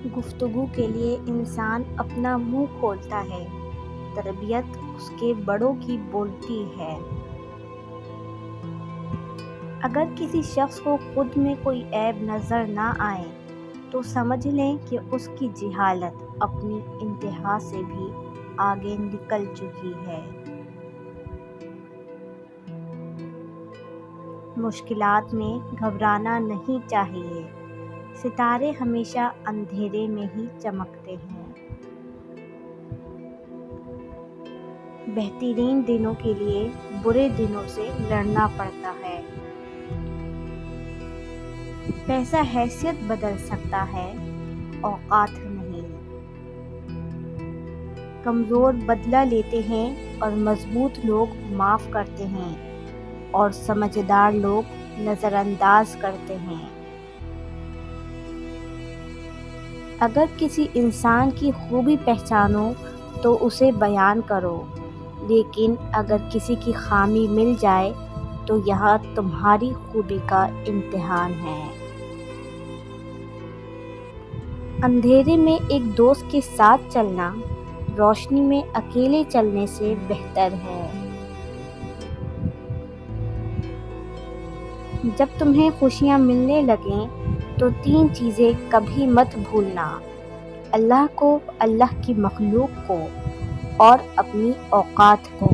گفتگو کے لیے انسان اپنا منہ کھولتا ہے، تربیت اس کے بڑوں کی بولتی ہے۔ اگر کسی شخص کو خود میں کوئی عیب نظر نہ آئے تو سمجھ لیں کہ اس کی جہالت اپنی انتہا سے بھی آگے نکل چکی ہے۔ مشکلات میں گھبرانا نہیں چاہیے، ستارے ہمیشہ اندھیرے میں ہی چمکتے ہیں۔ بہترین دنوں کے لیے برے دنوں سے لڑنا پڑتا ہے۔ پیسہ حیثیت بدل سکتا ہے، اوقات نہیں۔ کمزور بدلہ لیتے ہیں اور مضبوط لوگ معاف کرتے ہیں، اور سمجھدار لوگ نظر انداز کرتے ہیں۔ اگر کسی انسان کی خوبی پہچانو تو اسے بیان کرو، لیکن اگر کسی کی خامی مل جائے تو یہاں تمہاری خوبی کا امتحان ہے۔ اندھیرے میں ایک دوست کے ساتھ چلنا روشنی میں اکیلے چلنے سے بہتر ہے۔ جب تمہیں خوشیاں ملنے لگیں تو 3 چیزیں کبھی مت بھولنا: اللہ کو، اللہ کی مخلوق کو، اور اپنی اوقات کو۔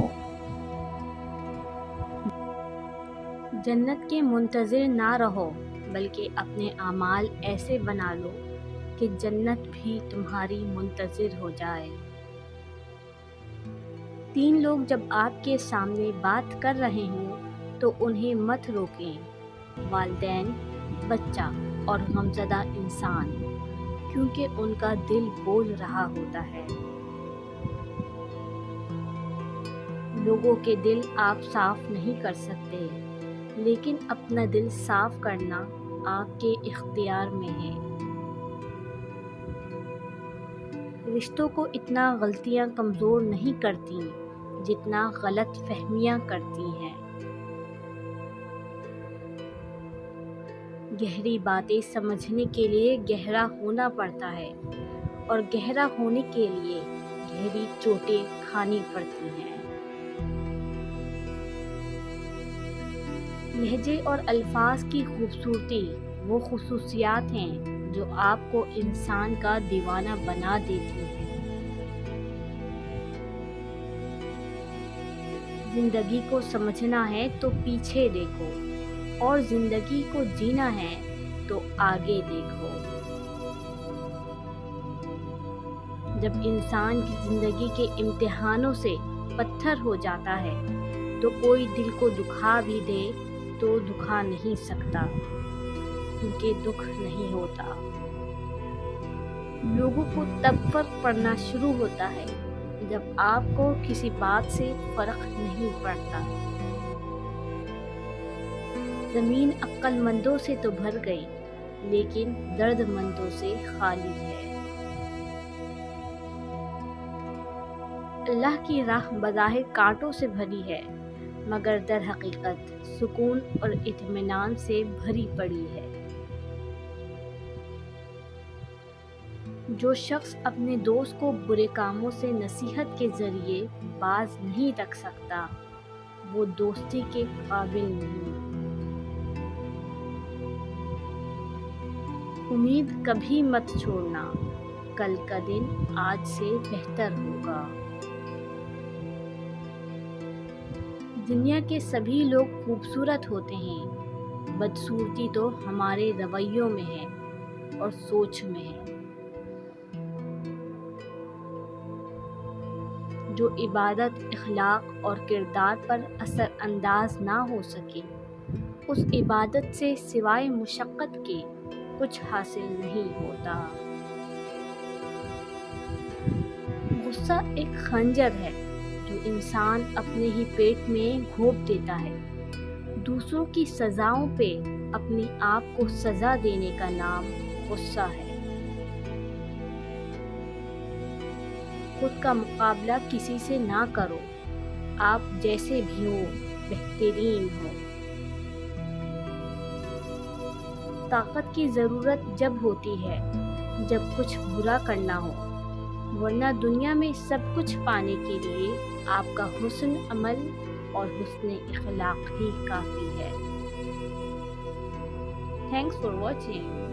جنت کے منتظر نہ رہو، بلکہ اپنے اعمال ایسے بنا لو کہ جنت بھی تمہاری منتظر ہو جائے۔ 3 لوگ جب آپ کے سامنے بات کر رہے ہوں تو انہیں مت روکیں: والدین، بچہ اور غمزدہ انسان، کیونکہ ان کا دل بول رہا ہوتا ہے۔ لوگوں کے دل آپ صاف نہیں کر سکتے، لیکن اپنا دل صاف کرنا آپ کے اختیار میں ہے۔ رشتوں کو اتنا غلطیاں کمزور نہیں کرتیں جتنا غلط فہمیاں کرتی ہیں۔ گہری باتیں سمجھنے کے لیے گہرا ہونا پڑتا ہے، اور گہرا ہونے کے لیے گہری چوٹیں کھانی پڑتی ہیں۔ لہجے اور الفاظ کی خوبصورتی وہ خصوصیات ہیں جو آپ کو انسان کا دیوانہ بنا دیتی ہیں۔ زندگی کو سمجھنا ہے تو پیچھے دیکھو، اور زندگی کو جینا ہے تو آگے دیکھو۔ جب انسان کی زندگی کے امتحانوں سے پتھر ہو جاتا ہے تو کوئی دل کو دکھا بھی دے تو دکھا نہیں سکتا، کیونکہ دکھ نہیں ہوتا۔ لوگوں کو تب فرق پڑنا شروع ہوتا ہے جب آپ کو کسی بات سے فرق نہیں پڑتا۔ زمین عقل مندوں سے تو بھر گئی، لیکن درد مندوں سے خالی ہے۔ اللہ کی راہ بظاہر کانٹوں سے بھری ہے، مگر در حقیقت سکون اور اطمینان سے بھری پڑی ہے۔ جو شخص اپنے دوست کو برے کاموں سے نصیحت کے ذریعے باز نہیں رکھ سکتا، وہ دوستی کے قابل نہیں۔ امید کبھی مت چھوڑنا، کل کا دن آج سے بہتر ہوگا۔ دنیا کے سبھی لوگ خوبصورت ہوتے ہیں، بدصورتی تو ہمارے رویوں میں ہے اور سوچ میں ہے۔ جو عبادت، اخلاق اور کردار پر اثر انداز نہ ہو سکے، اس عبادت سے سوائے مشقت کے کچھ حاصل نہیں ہوتا۔ غصہ ایک خنجر ہے جو انسان اپنے ہی پیٹ میں گھونپ دیتا ہے۔ دوسروں کی سزاؤں پہ اپنے آپ کو سزا دینے کا نام غصہ ہے۔ خود کا مقابلہ کسی سے نہ کرو، آپ جیسے بھی ہو بہترین ہو۔ طاقت کی ضرورت جب ہوتی ہے جب کچھ برا کرنا ہو، ورنہ دنیا میں سب کچھ پانے کے لیے آپ کا حسن عمل اور حسن اخلاق ہی کافی ہے۔ Thanks for watching.